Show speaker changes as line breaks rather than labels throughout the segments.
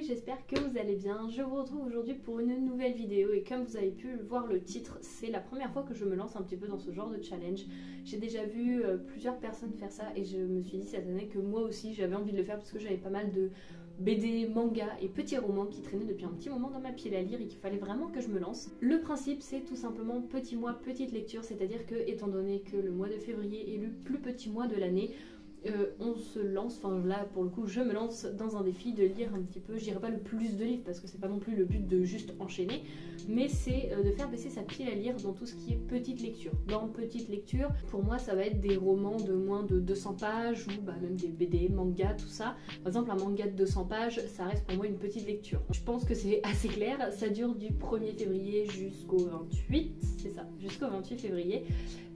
j'espère que vous allez bien. Je vous retrouve aujourd'hui pour une nouvelle vidéo et comme vous avez pu voir le titre, c'est la première fois que je me lance un petit peu dans ce genre de challenge. J'ai déjà vu plusieurs personnes faire ça et je me suis dit cette année que moi aussi j'avais envie de le faire parce que j'avais pas mal de BD, manga et petits romans qui traînaient depuis un petit moment dans ma pile à lire et qu'il fallait vraiment que je me lance. Le principe c'est tout simplement petit mois, petite lecture, c'est-à-dire que étant donné que le mois de février est le plus petit mois de l'année, on se lance, enfin là pour le coup je me lance dans un défi de lire un petit peu, je dirais pas le plus de livres parce que c'est pas non plus le but de juste enchaîner, mais c'est de faire baisser sa pile à lire dans tout ce qui est petite lecture. Dans petite lecture, pour moi ça va être des romans de moins de 200 pages ou même des BD, manga, tout ça. Par exemple un manga de 200 pages, ça reste pour moi une petite lecture. Je pense que c'est assez clair, ça dure du 1er février jusqu'au 28, c'est ça, jusqu'au 28 février.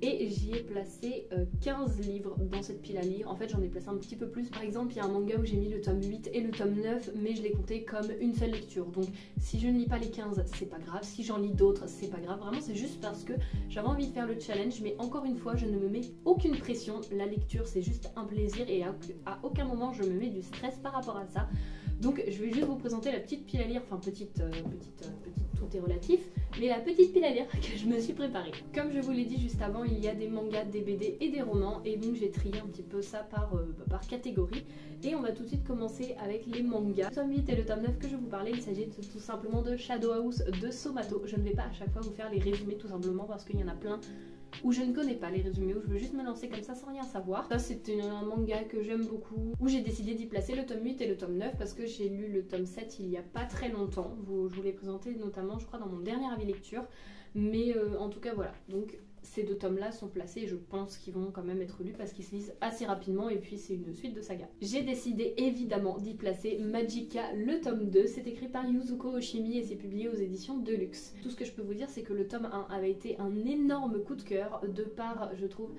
Et j'y ai placé 15 livres dans cette pile à lire. En fait j'en ai placé un petit peu plus. Par exemple il y a un manga où j'ai mis le tome 8 et le tome 9, mais je l'ai compté comme une seule lecture. Donc si je ne lis pas les 15 c'est pas grave, si j'en lis d'autres c'est pas grave. Vraiment c'est juste parce que j'avais envie de faire le challenge, mais encore une fois je ne me mets aucune pression. La lecture c'est juste un plaisir et à aucun moment je me mets du stress par rapport à ça. Donc je vais juste vous présenter la petite pile à lire, enfin petite, tout est relatif, mais la petite pile à lire que je me suis préparée. Comme je vous l'ai dit juste avant, il y a des mangas, des BD et des romans, et donc j'ai trié un petit peu ça par catégorie. Et on va tout de suite commencer avec les mangas. Le tome 8 et le tome 9 que je vais vous parler, il s'agit tout simplement de Shadow House de Somato. Je ne vais pas à chaque fois vous faire les résumés tout simplement parce qu'il y en a plein où je ne connais pas les résumés, où je veux juste me lancer comme ça sans rien savoir. Ça c'est un manga que j'aime beaucoup, où j'ai décidé d'y placer le tome 8 et le tome 9 parce que j'ai lu le tome 7 il y a pas très longtemps. Je vous l'ai présenté notamment je crois dans mon dernier avis lecture, mais en tout cas voilà, donc ces deux tomes là sont placés et je pense qu'ils vont quand même être lus parce qu'ils se lisent assez rapidement et puis c'est une suite de saga. J'ai décidé évidemment d'y placer Magica le tome 2, c'est écrit par Yuzuko Oshimi et c'est publié aux éditions Deluxe. Tout ce que je peux vous dire c'est que le tome 1 avait été un énorme coup de cœur de par, je trouve,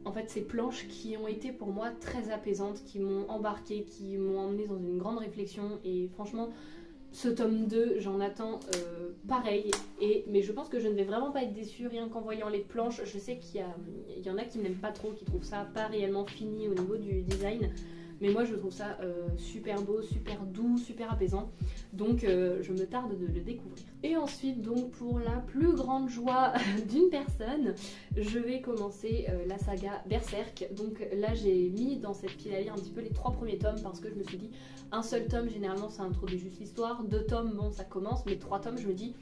en fait ces planches qui ont été pour moi très apaisantes, qui m'ont embarqué, qui m'ont emmené dans une grande réflexion et franchement ce tome 2, j'en attends pareil, mais je pense que je ne vais vraiment pas être déçue rien qu'en voyant les planches. Je sais qu'il y en a qui n'aiment pas trop, qui trouvent ça pas réellement fini au niveau du design, mais moi je trouve ça super beau, super doux, super apaisant, donc je me tarde de le découvrir. Et ensuite donc pour la plus grande joie d'une personne, je vais commencer la saga Berserk. Donc là j'ai mis dans cette pile à lire un petit peu les 3 premiers tomes parce que je me suis dit un seul tome généralement ça introduit juste l'histoire, 2 tomes bon ça commence, mais 3 tomes je me dis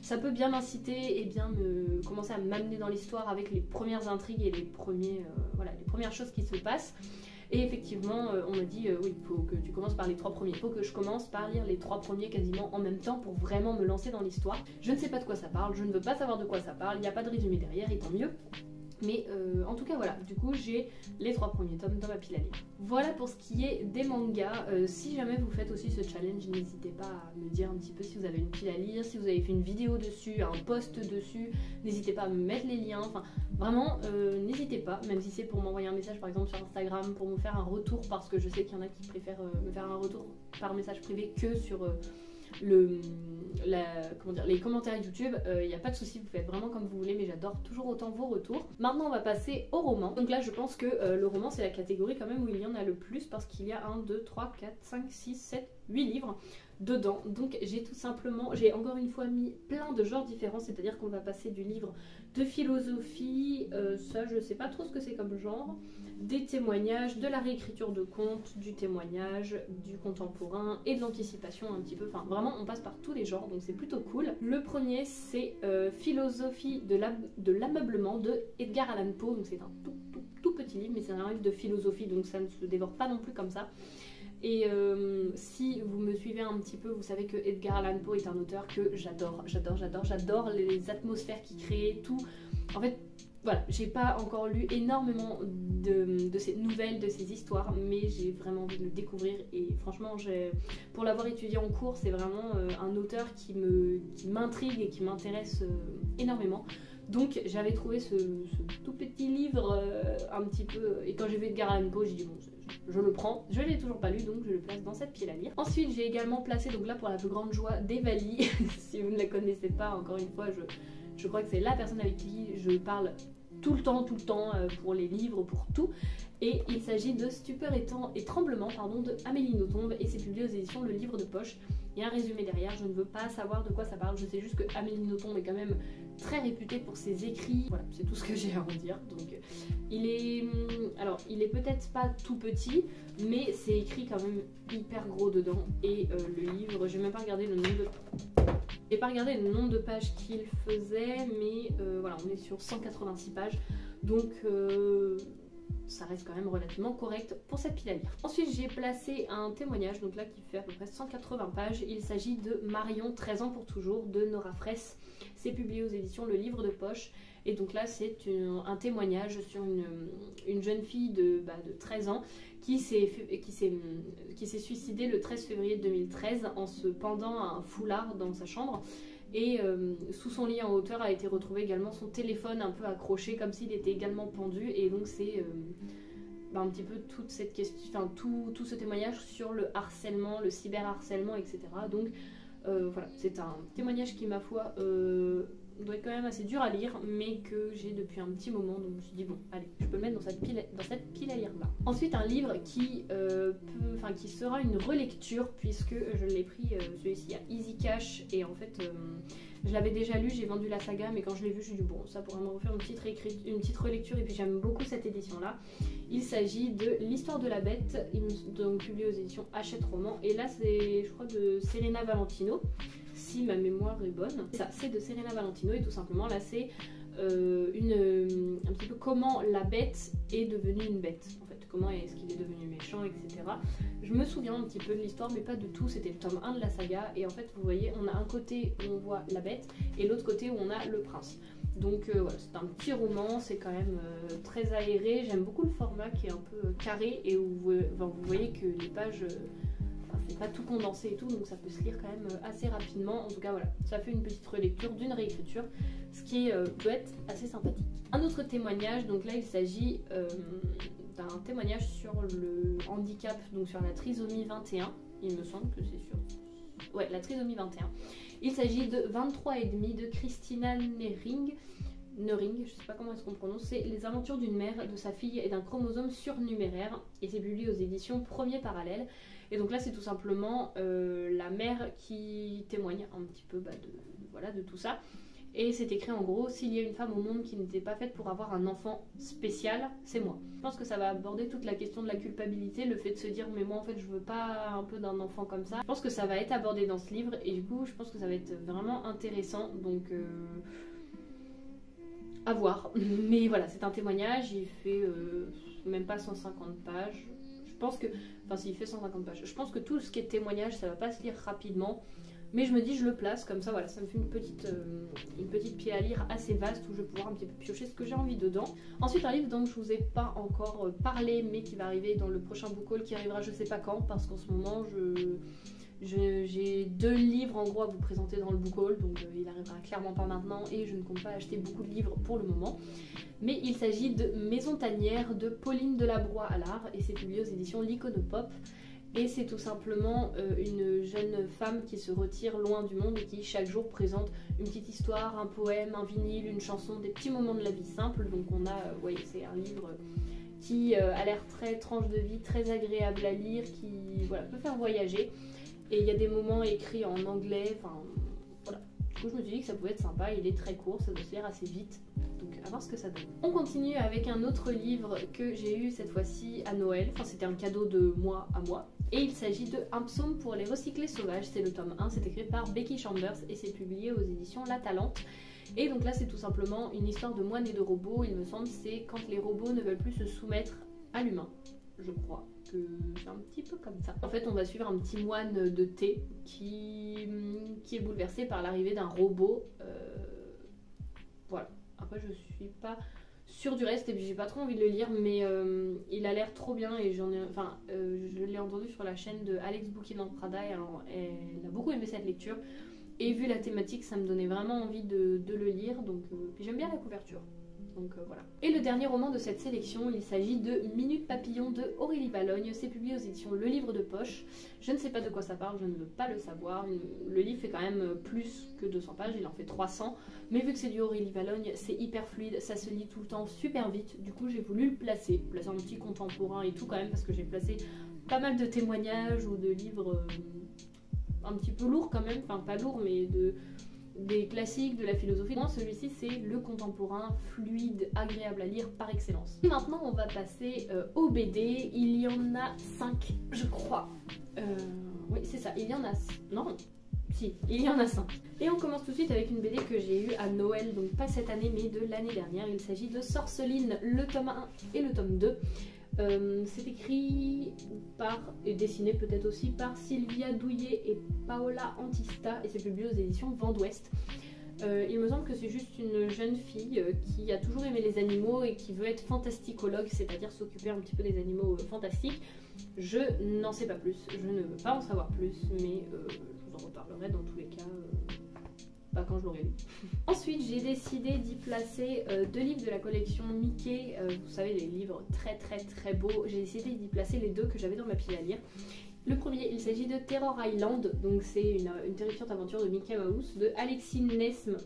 ça peut bien m'inciter et bien commencer à m'amener dans l'histoire avec les premières intrigues et les premières choses qui se passent. Et effectivement, on m'a dit oui, il faut que tu commences par les 3 premiers. Il faut que je commence par lire les 3 premiers quasiment en même temps pour vraiment me lancer dans l'histoire. Je ne sais pas de quoi ça parle, je ne veux pas savoir de quoi ça parle, il n'y a pas de résumé derrière et tant mieux. Mais en tout cas voilà, du coup j'ai les 3 premiers tomes dans ma pile à lire. Voilà pour ce qui est des mangas. Si jamais vous faites aussi ce challenge, n'hésitez pas à me dire un petit peu si vous avez une pile à lire, si vous avez fait une vidéo dessus, un post dessus, n'hésitez pas à me mettre les liens, enfin vraiment n'hésitez pas, même si c'est pour m'envoyer un message par exemple sur Instagram, pour me faire un retour parce que je sais qu'il y en a qui préfèrent me faire un retour par message privé que sur les commentaires YouTube, il n'y a pas de souci, vous faites vraiment comme vous voulez, mais j'adore toujours autant vos retours. Maintenant on va passer au roman. Donc là je pense que le roman c'est la catégorie quand même où il y en a le plus parce qu'il y a 1, 2, 3, 4, 5, 6, 7, 8 livres dedans. Donc j'ai encore une fois mis plein de genres différents, c'est-à-dire qu'on va passer du livre de philosophie, ça je sais pas trop ce que c'est comme genre, des témoignages, de la réécriture de contes, du témoignage, du contemporain et de l'anticipation un petit peu, enfin vraiment on passe par tous les genres donc c'est plutôt cool. Le premier c'est Philosophie de l'ameublement de Edgar Allan Poe, donc c'est un tout petit livre mais c'est un livre de philosophie donc ça ne se dévore pas non plus comme ça. Et si vous me suivez un petit peu, vous savez que Edgar Allan Poe est un auteur que j'adore les atmosphères qu'il crée, tout. En fait, voilà, j'ai pas encore lu énormément de ces nouvelles, de ces histoires, mais j'ai vraiment envie de le découvrir et franchement, pour l'avoir étudié en cours, c'est vraiment un auteur qui m'intrigue et qui m'intéresse énormément. Donc j'avais trouvé ce tout petit livre un petit peu, et quand j'ai vu Edgar Allan Poe, j'ai dit bon, je le prends, je l'ai toujours pas lu donc je le place dans cette pile à lire. Ensuite j'ai également placé, donc là pour la plus grande joie, d'Evali. Si vous ne la connaissez pas, encore une fois je crois que c'est la personne avec qui je parle tout le temps pour les livres, pour tout. Et il s'agit de Stupeur et tremblement de Amélie Nothomb et c'est publié aux éditions Le Livre de Poche. Il y a un résumé derrière, je ne veux pas savoir de quoi ça parle, je sais juste que Amélie Nothomb est quand même très réputée pour ses écrits. Voilà, c'est tout ce que j'ai à en dire. Donc il est peut-être pas tout petit, mais c'est écrit quand même hyper gros dedans. Et le livre, j'ai même pas regardé le nombre de pages qu'il faisait, mais voilà, on est sur 186 pages. Donc ça reste quand même relativement correct pour cette pile à lire. Ensuite j'ai placé un témoignage, donc là qui fait à peu près 180 pages. Il s'agit de Marion, 13 ans pour toujours, de Nora Fraisse. C'est publié aux éditions Le Livre de Poche. Et donc là c'est un témoignage sur une jeune fille de 13 ans qui s'est suicidée le 13 février 2013 en se pendant à un foulard dans sa chambre. Et sous son lit en hauteur a été retrouvé également son téléphone un peu accroché comme s'il était également pendu. Et donc c'est un petit peu toute cette question, enfin tout ce témoignage sur le harcèlement, le cyberharcèlement, etc. Donc voilà, c'est un témoignage qui ma foi doit être quand même assez dur à lire, mais que j'ai depuis un petit moment, donc je me suis dit bon allez, je peux le mettre dans cette pile à lire là. Ensuite un livre qui sera une relecture, puisque je l'ai pris celui-ci à Easy Cash, et en fait je l'avais déjà lu, j'ai vendu la saga, mais quand je l'ai vu je me suis dit bon, ça pourrait me refaire une petite relecture, et puis j'aime beaucoup cette édition là. Il s'agit de L'Histoire de la Bête, donc publié aux éditions Hachette Roman, et là c'est je crois de Serena Valentino, si ma mémoire est bonne. Ça, c'est de Serena Valentino, et tout simplement là c'est un petit peu comment la bête est devenue une bête, en fait, comment est-ce qu'il est devenu méchant, etc. Je me souviens un petit peu de l'histoire, mais pas de tout, c'était le tome 1 de la saga, et en fait vous voyez, on a un côté où on voit la bête, et l'autre côté où on a le prince. Donc voilà, c'est un petit roman, c'est quand même très aéré, j'aime beaucoup le format qui est un peu carré, et où vous voyez que les pages... c'est pas tout condensé et tout, donc ça peut se lire quand même assez rapidement. En tout cas voilà, ça fait une petite relecture d'une réécriture, ce qui peut être assez sympathique. Un autre témoignage, donc là il s'agit d'un témoignage sur le handicap, donc sur la trisomie 21, il me semble que c'est sur... Ouais, la trisomie 21. Il s'agit de 23,5 de Christina Nering, je sais pas comment est-ce qu'on prononce, c'est Les aventures d'une mère, de sa fille et d'un chromosome surnuméraire, et c'est publié aux éditions Premier Parallèle. Et donc là c'est tout simplement la mère qui témoigne un petit peu de tout ça. Et c'est écrit en gros, s'il y a une femme au monde qui n'était pas faite pour avoir un enfant spécial, c'est moi. Je pense que ça va aborder toute la question de la culpabilité, le fait de se dire mais moi en fait je veux pas un peu d'un enfant comme ça. Je pense que ça va être abordé dans ce livre, et du coup je pense que ça va être vraiment intéressant, donc à voir. Mais voilà, c'est un témoignage, il fait même pas 150 pages. Je pense que, enfin s'il fait 150 pages, je pense que tout ce qui est témoignage ça va pas se lire rapidement, mais je me dis je le place comme ça, voilà, ça me fait une petite pile à lire assez vaste où je vais pouvoir un petit peu piocher ce que j'ai envie dedans. Ensuite un livre dont je vous ai pas encore parlé, mais qui va arriver dans le prochain book haul qui arrivera je sais pas quand, parce qu'en ce moment j'ai 2 livres en gros à vous présenter dans le book haul, donc il arrivera clairement pas maintenant, et je ne compte pas acheter beaucoup de livres pour le moment. Mais il s'agit de Maison Tanière de Pauline Delabroix Allard, et c'est publié aux éditions L'Iconopop. Et c'est tout simplement une jeune femme qui se retire loin du monde et qui chaque jour présente une petite histoire, un poème, un vinyle, une chanson, des petits moments de la vie simple. Donc on a, voyez, c'est un livre qui a l'air très tranche de vie, très agréable à lire, qui voilà, peut faire voyager. Et il y a des moments écrits en anglais, enfin voilà. Du coup je me suis dit que ça pouvait être sympa, il est très court, ça doit se lire assez vite. Donc à voir ce que ça donne. On continue avec un autre livre que j'ai eu cette fois-ci à Noël, enfin c'était un cadeau de moi à moi. Et il s'agit de Un psaume pour les recyclés sauvages, c'est le tome 1, c'est écrit par Becky Chambers et c'est publié aux éditions La Talente. Et donc là c'est tout simplement une histoire de moines et de robots, il me semble, c'est quand les robots ne veulent plus se soumettre à l'humain, je crois que c'est un petit peu comme ça. En fait on va suivre un petit moine de thé qui est bouleversé par l'arrivée d'un robot, voilà. Après je suis pas sûre du reste et puis j'ai pas trop envie de le lire, mais il a l'air trop bien et je l'ai entendu sur la chaîne de Alex Booking en Prada, et alors elle a beaucoup aimé cette lecture et vu la thématique ça me donnait vraiment envie de le lire, donc puis j'aime bien la couverture. Donc voilà. Et le dernier roman de cette sélection, il s'agit de Minute Papillon de Aurélie Vallogne. C'est publié aux éditions Le Livre de Poche. Je ne sais pas de quoi ça parle, je ne veux pas le savoir. Le livre fait quand même plus que 200 pages, il en fait 300. Mais vu que c'est du Aurélie Vallogne, c'est hyper fluide, ça se lit tout le temps super vite. Du coup j'ai voulu le placer un petit contemporain et tout quand même, parce que j'ai placé pas mal de témoignages ou de livres un petit peu lourds quand même. Enfin pas lourds mais des classiques, de la philosophie. Non, celui-ci c'est le contemporain fluide, agréable à lire par excellence. Et maintenant on va passer au BD. Il y en a 5 je crois. Oui c'est ça, il y en a... Non, si, il y en a 5. Et on commence tout de suite avec une BD que j'ai eue à Noël, donc pas cette année mais de l'année dernière. Il s'agit de Sorceline, le tome 1 et le tome 2. C'est écrit par et dessiné peut-être aussi par Sylvia Douillet et Paola Antista et c'est publié aux éditions Vent d'Ouest. Il me semble que c'est juste une jeune fille qui a toujours aimé les animaux et qui veut être fantasticologue, c'est-à-dire s'occuper un petit peu des animaux fantastiques. Je n'en sais pas plus, je ne veux pas en savoir plus, mais je vous en reparlerai dans tous les cas. Pas quand je l'aurai lu. Ensuite, j'ai décidé d'y placer 2 livres de la collection Mickey. Vous savez, les livres très beaux. J'ai décidé d'y placer les 2 que j'avais dans ma pile à lire. Le premier, il s'agit de Terror Island. Donc c'est une terrifiante aventure de Mickey Mouse de Alexis Nesme.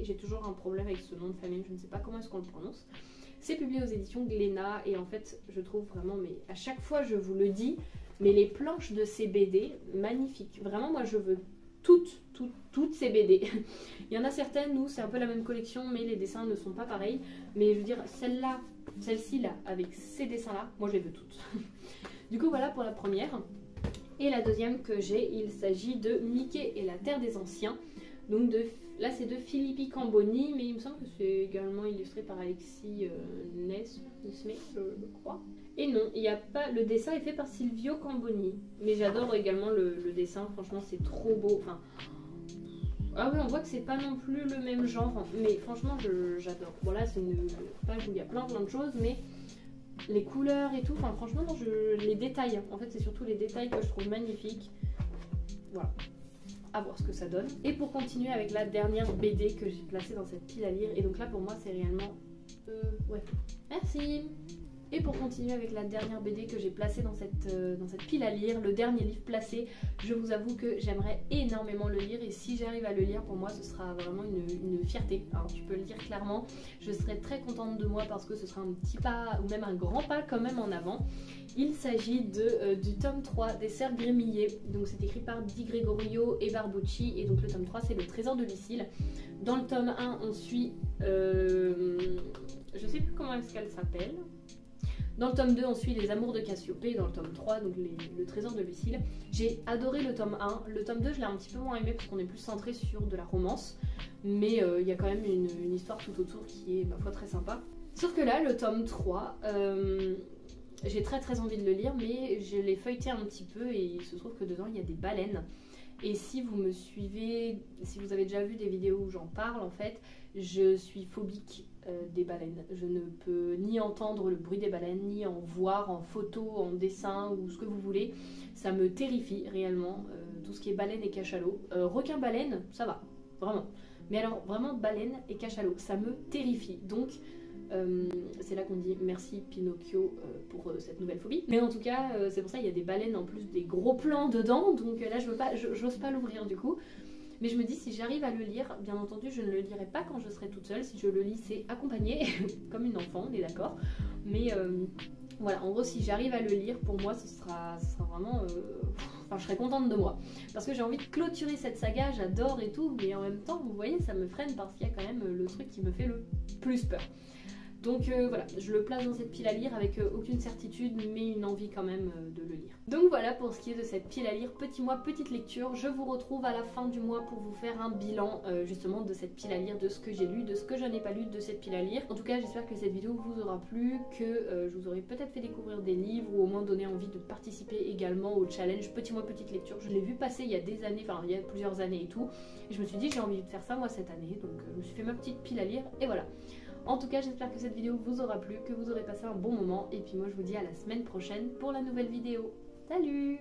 J'ai toujours un problème avec ce nom de famille. Je ne sais pas comment est-ce qu'on le prononce. C'est publié aux éditions Glénat. Et en fait, je trouve vraiment, mais à chaque fois je vous le dis, mais les planches de ces BD, magnifiques. Vraiment, moi je veux toutes ces BD. Il y en a certaines où c'est un peu la même collection mais les dessins ne sont pas pareils. Mais je veux dire, celle-ci là, avec ces dessins là, moi je les veux toutes. Du coup voilà pour la première. Et la deuxième que j'ai, il s'agit de Mickey et la Terre des Anciens. Donc là c'est de Filippi Camboni, mais il me semble que c'est également illustré par Alexis Nesme, je crois. Et non, il y a pas, le dessin est fait par Silvio Camboni. Mais j'adore également le dessin, franchement c'est trop beau. Enfin, ah oui, on voit que c'est pas non plus le même genre, mais franchement j'adore. Bon là c'est une page où il y a plein de choses, mais les couleurs et tout, enfin franchement non, les détails, en fait c'est surtout les détails que je trouve magnifiques. Voilà, à voir ce que ça donne. Et pour continuer avec la dernière BD que j'ai placée dans cette pile à lire, et donc là pour moi c'est réellement... ouais, merci. Et pour continuer avec la dernière BD que j'ai placée dans cette pile à lire, le dernier livre placé, je vous avoue que j'aimerais énormément le lire et si j'arrive à le lire, pour moi ce sera vraiment une fierté. Alors tu peux le lire clairement, je serai très contente de moi parce que ce sera un petit pas ou même un grand pas quand même en avant. Il s'agit du tome 3 des Cerfs Grémillés, donc c'est écrit par Di Gregorio et Barbucci et donc le tome 3 c'est le Trésor de Lucille. Dans le tome 1 on suit, je sais plus comment est-ce qu'elle s'appelle. Dans le tome 2, on suit les amours de Cassiopée. Dans le tome 3, donc le trésor de Lucille. J'ai adoré le tome 1. Le tome 2, je l'ai un petit peu moins aimé parce qu'on est plus centré sur de la romance. Mais il y a quand même une histoire tout autour qui est, ma foi, très sympa. Sauf que là, le tome 3, j'ai très envie de le lire, mais je l'ai feuilleté un petit peu et il se trouve que dedans, il y a des baleines. Et si vous me suivez, si vous avez déjà vu des vidéos où j'en parle, en fait, je suis phobique des baleines. Je ne peux ni entendre le bruit des baleines, ni en voir en photo, en dessin ou ce que vous voulez. Ça me terrifie réellement, tout ce qui est baleine et cachalot. Requin-baleine, ça va, vraiment. Mais alors vraiment baleine et cachalot, ça me terrifie. Donc c'est là qu'on dit merci Pinocchio pour cette nouvelle phobie. Mais en tout cas, c'est pour ça qu'il y a des baleines en plus des gros plans dedans. Donc là, j'ose pas l'ouvrir du coup. Mais je me dis, si j'arrive à le lire, bien entendu, je ne le lirai pas quand je serai toute seule. Si je le lis, c'est accompagné, comme une enfant, on est d'accord. Mais voilà, en gros, si j'arrive à le lire, pour moi, ce sera vraiment... Enfin, je serai contente de moi. Parce que j'ai envie de clôturer cette saga, j'adore et tout. Mais en même temps, vous voyez, ça me freine parce qu'il y a quand même le truc qui me fait le plus peur. Donc voilà, je le place dans cette pile à lire avec aucune certitude, mais une envie quand même de le lire. Donc voilà pour ce qui est de cette pile à lire, petit mois, petite lecture. Je vous retrouve à la fin du mois pour vous faire un bilan justement de cette pile à lire, de ce que j'ai lu, de ce que je n'ai pas lu de cette pile à lire. En tout cas, j'espère que cette vidéo vous aura plu, que je vous aurai peut-être fait découvrir des livres ou au moins donné envie de participer également au challenge petit mois, petite lecture. Je l'ai vu passer il y a des années, enfin il y a plusieurs années et tout. Et je me suis dit j'ai envie de faire ça moi cette année, donc je me suis fait ma petite pile à lire et voilà. En tout cas, j'espère que cette vidéo vous aura plu, que vous aurez passé un bon moment. Et puis moi, je vous dis à la semaine prochaine pour la nouvelle vidéo. Salut!